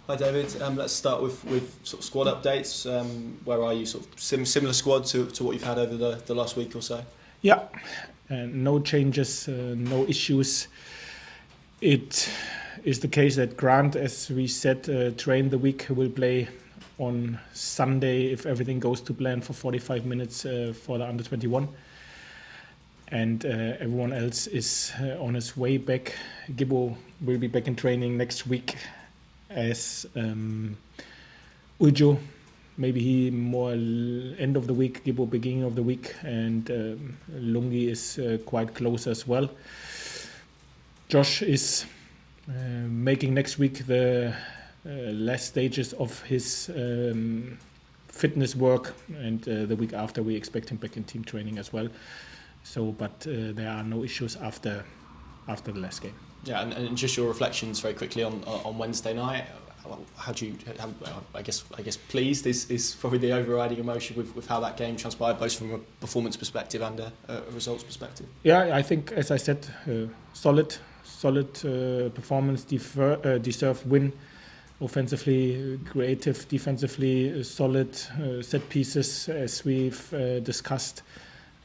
Hi David, let's start with sort of squad updates. Where are you, sort of similar squad to what you've had over the last week or so? Yeah, no changes, no issues. It is the case that Grant, as we said, train the week, will play on Sunday if everything goes to plan for 45 minutes for the under-21. And everyone else is on his way back. Gibbo will be back in training next week as Ujo. Maybe he more end of the week, Gibbo beginning of the week, and Lungi is quite close as well. Josh is making next week the last stages of his fitness work, and the week after we expect him back in team training as well. So, but there are no issues after the last game. Yeah, and just your reflections very quickly on Wednesday night. I guess pleased is probably the overriding emotion with how that game transpired, both from a performance perspective and a results perspective. Yeah, I think, as I said, solid performance, deserved win. Offensively, creative, defensively, solid set pieces, as we've discussed.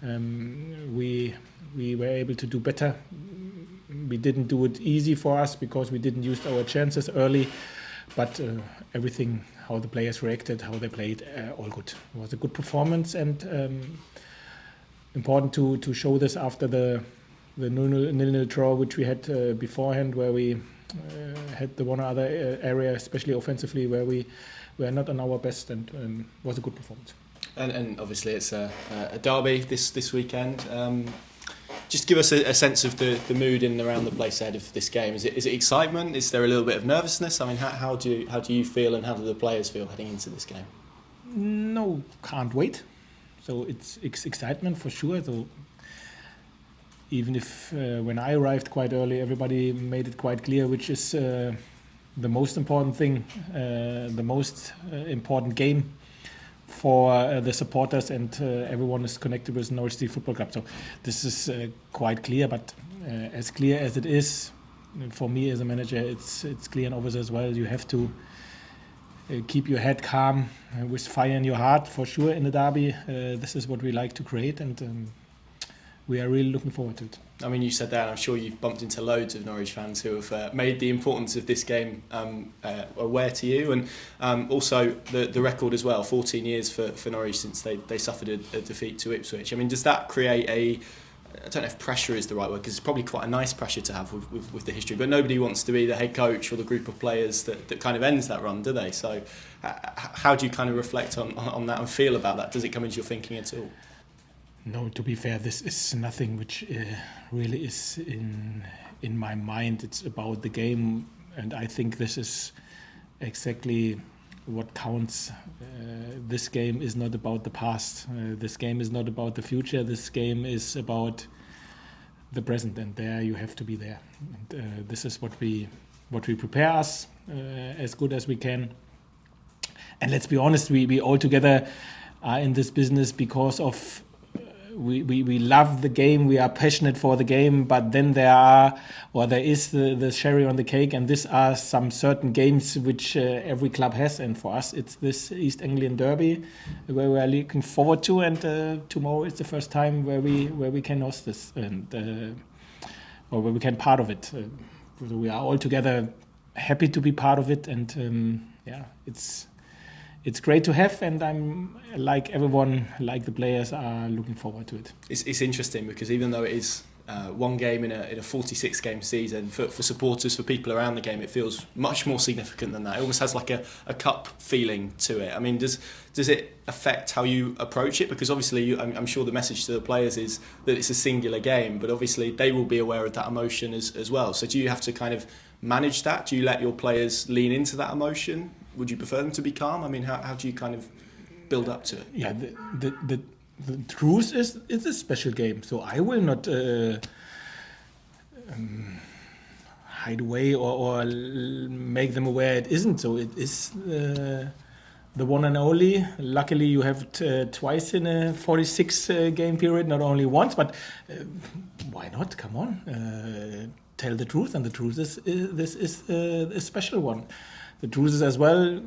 We were able to do better. We didn't do it easy for us because we didn't use our chances early, but everything, how the players reacted, how they played, all good. It was a good performance, and important to show this after the 0-0 draw which we had beforehand, where we had the one other area, especially offensively, where we were not on our best, and was a good performance. And obviously it's a derby this weekend. Just give us a sense of the mood in and around the place ahead of this game. Is it excitement? Is there a little bit of nervousness? I mean, how do you feel, and how do the players feel heading into this game? No, can't wait. So it's excitement for sure. So even if when I arrived quite early, everybody made it quite clear which is the most important thing, the most important game for the supporters, and everyone is connected with Norwich City Football Club. So this is quite clear, but as clear as it is, for me as a manager, it's clear and obvious as well. You have to keep your head calm with fire in your heart, for sure, in the derby. This is what we like to create, and we are really looking forward to it. I mean, you said that, and I'm sure you've bumped into loads of Norwich fans who have made the importance of this game aware to you, and also the record as well, 14 years for Norwich since they suffered a defeat to Ipswich. I mean, does that create I don't know if pressure is the right word, because it's probably quite a nice pressure to have with the history, but nobody wants to be the head coach or the group of players that kind of ends that run, do they? So how do you kind of reflect on that and feel about that? Does it come into your thinking at all? No, to be fair, this is nothing which really is in my mind. It's about the game, and I think this is exactly what counts. This game is not about the past. This game is not about the future. This game is about the present, and there you have to be there. And this is what we prepare us as good as we can. And let's be honest, we all together are in this business because of. We love the game, we are passionate for the game, but then there is the cherry on the cake, and these are some certain games which every club has, and for us it's this East Anglian Derby where we are looking forward to, and tomorrow is the first time where we can host this, and or where we can part of it. So we are all together happy to be part of it, and it's great to have, and I'm, like everyone, like the players, are looking forward to it. It's interesting because even though it is one game in a 46-game season, for supporters, for people around the game, it feels much more significant than that. It almost has like a cup feeling to it. I mean, does it affect how you approach it? Because obviously, I'm sure the message to the players is that it's a singular game, but obviously they will be aware of that emotion as well. So do you have to kind of manage that? Do you let your players lean into that emotion? Would you prefer them to be calm? I mean, how do you kind of build up to it? Yeah, the truth is it's a special game, so I will not hide away or make them aware it isn't. So it is the one and only. Luckily, you have it twice in a 46 game period, not only once. But why not? Come on, tell the truth, and the truth is this is a special one. the truth is as well,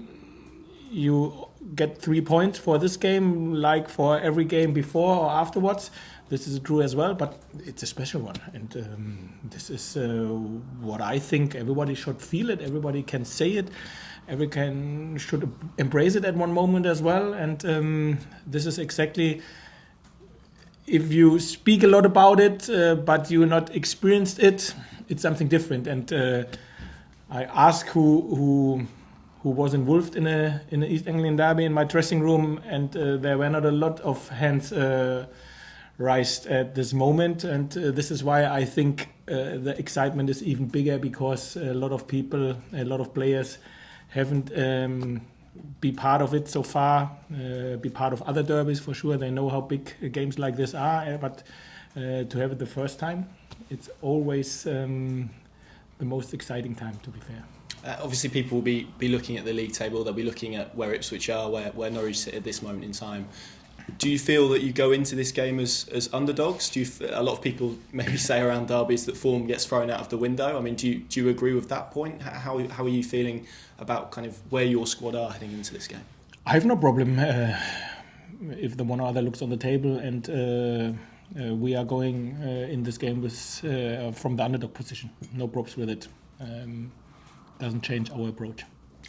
you get 3 points for this game, like for every game before or afterwards. This is true as well, but it's a special one, and this is what I think everybody should feel it. Everybody can say it. Everyone should embrace it at one moment as well. And this is exactly, if you speak a lot about it, but you not experienced it, it's something different. And I asked who was involved in a East Anglian derby in my dressing room, and there were not a lot of hands raised at this moment. And this is why I think the excitement is even bigger, because a lot of people, a lot of players haven't be part of it so far, be part of other derbies for sure. They know how big games like this are, but to have it the first time, it's always the most exciting time, to be fair. Obviously, people will be looking at the league table. They'll be looking at where Ipswich are, where Norwich sit at this moment in time. Do you feel that you go into this game as underdogs? A lot of people maybe say around derbies that form gets thrown out of the window. I mean, do you agree with that point? How are you feeling about kind of where your squad are heading into this game? I have no problem if the one or other looks on the table, and we are going in this game with from the underdog position. No props with it. Doesn't change our approach.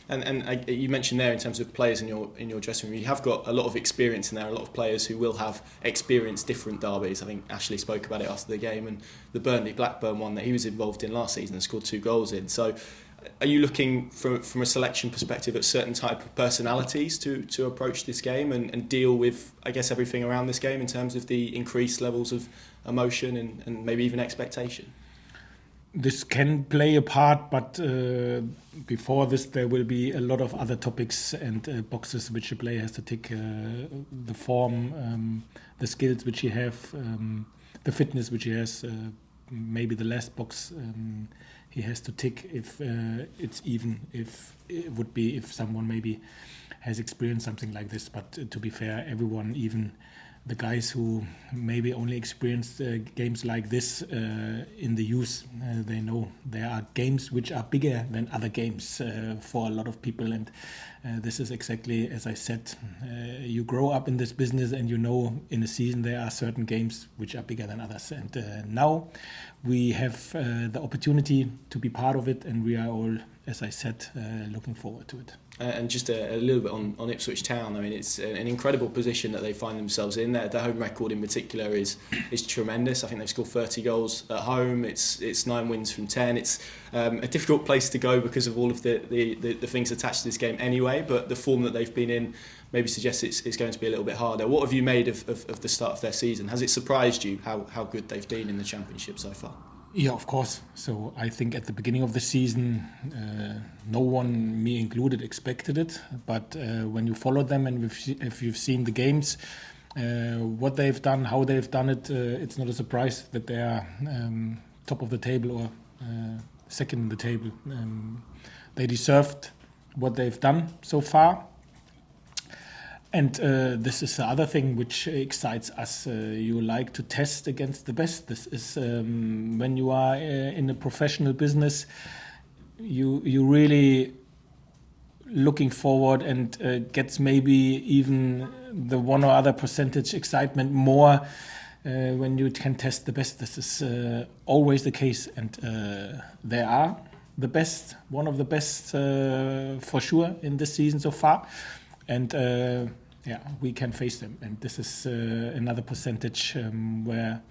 And you mentioned there in terms of players in your dressing room, you have got a lot of experience in there, a lot of players who will have experienced different derbies. I think Ashley spoke about it after the game, and the Burnley-Blackburn one that he was involved in last season and scored 2 goals in. So are you looking from a selection perspective at certain type of personalities to approach this game and deal with, I guess, everything around this game in terms of the increased levels of emotion and maybe even expectation? This can play a part, but before this there will be a lot of other topics and boxes which a player has to tick. The form, the skills which he have, the fitness which he has, maybe the last box he has to tick if it would be if someone maybe has experienced something like this. But to be fair, everyone, even the guys who maybe only experienced games like this in the youth, they know there are games which are bigger than other games for a lot of people. And this is exactly, as I said, you grow up in this business and you know in a season there are certain games which are bigger than others. And now we have the opportunity to be part of it, and we are all, as I said, looking forward to it. And just a little bit on Ipswich Town. I mean, it's an incredible position that they find themselves in. Their home record in particular is tremendous. I think they've scored 30 goals at home. It's 9 wins from 10. It's a difficult place to go because of all of the things attached to this game anyway. But the form that they've been in maybe suggests it's going to be a little bit harder. What have you made of the start of their season? Has it surprised you how good they've been in the Championship so far? Yeah, of course. So I think at the beginning of the season, no one, me included, expected it. But when you follow them and if you've seen the games, what they've done, how they've done it, it's not a surprise that they are top of the table or second in the table. They deserved what they've done so far. And this is the other thing which excites us. You like to test against the best. This is when you are in a professional business, you really looking forward and gets maybe even the one or other percentage excitement more when you can test the best. This is always the case, and they are the best, one of the best for sure in this season so far. And we can face them. And this is another percentage where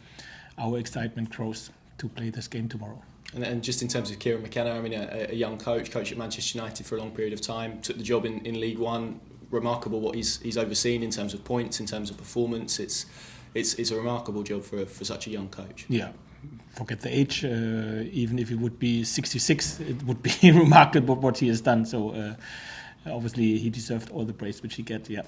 our excitement grows to play this game tomorrow. And just in terms of Kieran McKenna, I mean, a young coach at Manchester United for a long period of time, took the job in League One. Remarkable what he's overseen in terms of points, in terms of performance. It's a remarkable job for such a young coach. Yeah. Forget the age. Even if he would be 66, it would be remarkable what he has done. So obviously he deserved all the praise which he get. Yeah,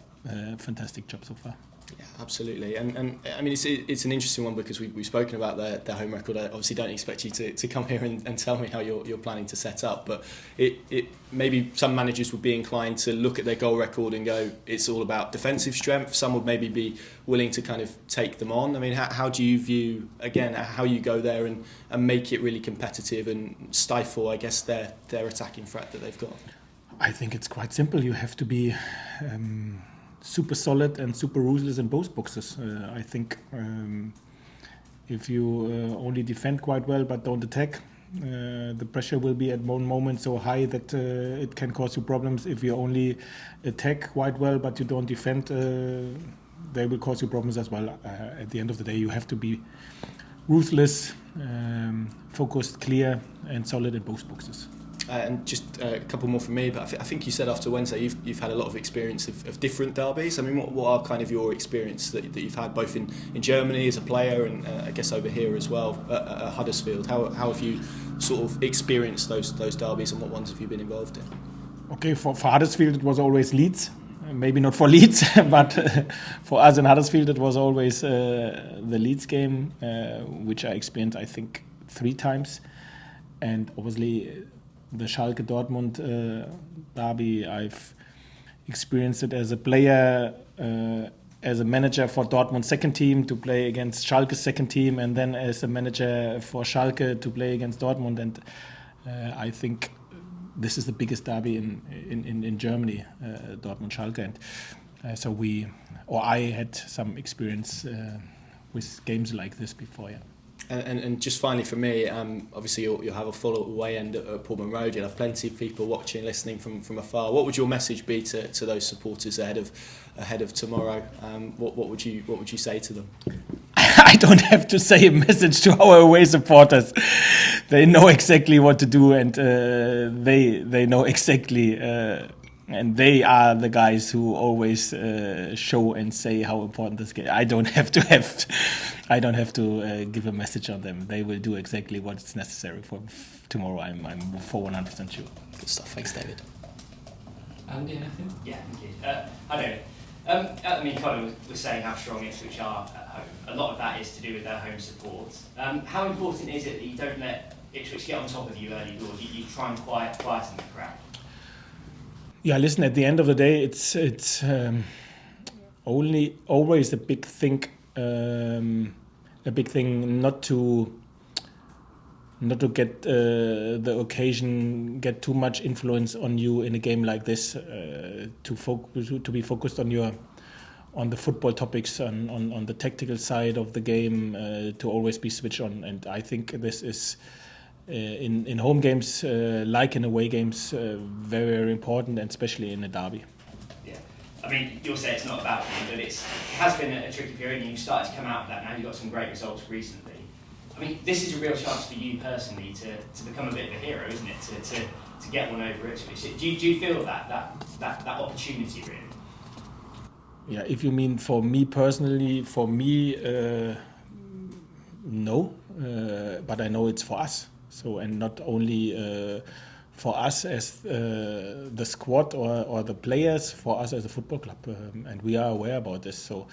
fantastic job so far. Yeah, absolutely. And I mean, it's an interesting one because we've spoken about their home record. I obviously don't expect you to come here and tell me how you're planning to set up, but it maybe some managers would be inclined to look at their goal record and go, it's all about defensive strength. Some would maybe be willing to kind of take them on. I mean, how do you view, again, how you go there and make it really competitive and stifle, I guess, their attacking threat that they've got? I think it's quite simple. You have to be super solid and super ruthless in both boxes. I think if you only defend quite well but don't attack, the pressure will be at one moment so high that it can cause you problems. If you only attack quite well but you don't defend, they will cause you problems as well. At the end of the day, you have to be ruthless, focused, clear, and solid in both boxes. And just a couple more from me, but I think you said after Wednesday you've had a lot of experience of different derbies. I mean, what are kind of your experience that you've had both in Germany as a player and I guess over here as well at Huddersfield? How have you sort of experienced those derbies, and what ones have you been involved in? Okay, for Huddersfield it was always Leeds. Maybe not for Leeds, but for us in Huddersfield it was always the Leeds game, which I experienced I think 3 times, and obviously the Schalke Dortmund derby, I've experienced it as a player, as a manager for Dortmund's second team to play against Schalke's second team, and then as a manager for Schalke to play against Dortmund. And I think this is the biggest derby in Germany, Dortmund-Schalke. And so I had some experience with games like this before, yeah. And just finally for me, obviously you'll have a full away end at Portman Road. You'll have plenty of people watching, listening from afar. What would your message be to those supporters ahead of tomorrow? What would you say to them? I don't have to say a message to our away supporters. They know exactly what to do, and they know exactly. And they are the guys who always show and say how important this game. I don't have to give a message on them. They will do exactly what's necessary for tomorrow. I'm for 100% sure. Good stuff. Thanks, David. Andy, anything? Yeah, thank you. I know. I mean, Colin was saying how strong Ipswich are at home. A lot of that is to do with their home support. How important is it that you don't let Ipswich get on top of you early doors? You try and quieten the crowd. Yeah, listen. At the end of the day, it's always a big thing not to get the occasion get too much influence on you in a game like this. To be focused on the football topics, on the tactical side of the game, to always be switched on. And I think this is. In home games, like in away games, very, very important, and especially in a derby. Yeah, I mean, you'll say it's not about you, but it has been a tricky period, and you've started to come out of that now. You've got some great results recently. I mean, this is a real chance for you personally to become a bit of a hero, isn't it? To get one over Ipswich. Do you feel that opportunity really? Yeah, if you mean for me personally, no, but I know it's for us. So, and not only for us as the squad or the players, for us as a football club, and we are aware about this. So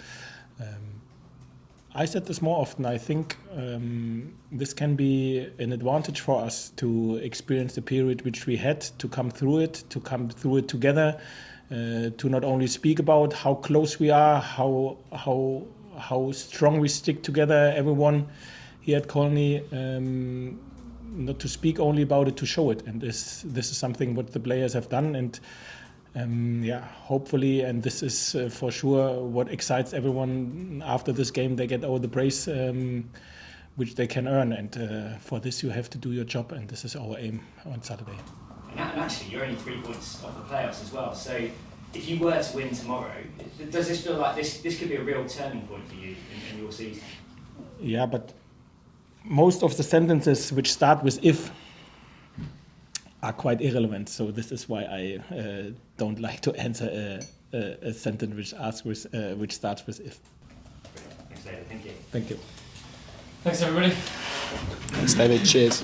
I said this more often. I think this can be an advantage for us to experience the period which we had, to come through it together, to not only speak about how close we are, how strong we stick together, everyone here at Colney. Not to speak only about it, to show it, and this is something what the players have done, and hopefully, and this is for sure what excites everyone after this game. They get all the praise which they can earn, and for this you have to do your job, and this is our aim on Saturday. And actually, you're only 3 points off the playoffs as well. So, if you were to win tomorrow, does this feel like this could be a real turning point for you in your season? Yeah, but most of the sentences which start with "if" are quite irrelevant. So this is why I don't like to answer a sentence which starts with "if." Thanks, David. Thank you. Thank you. Thanks, everybody. Thanks, David. Cheers.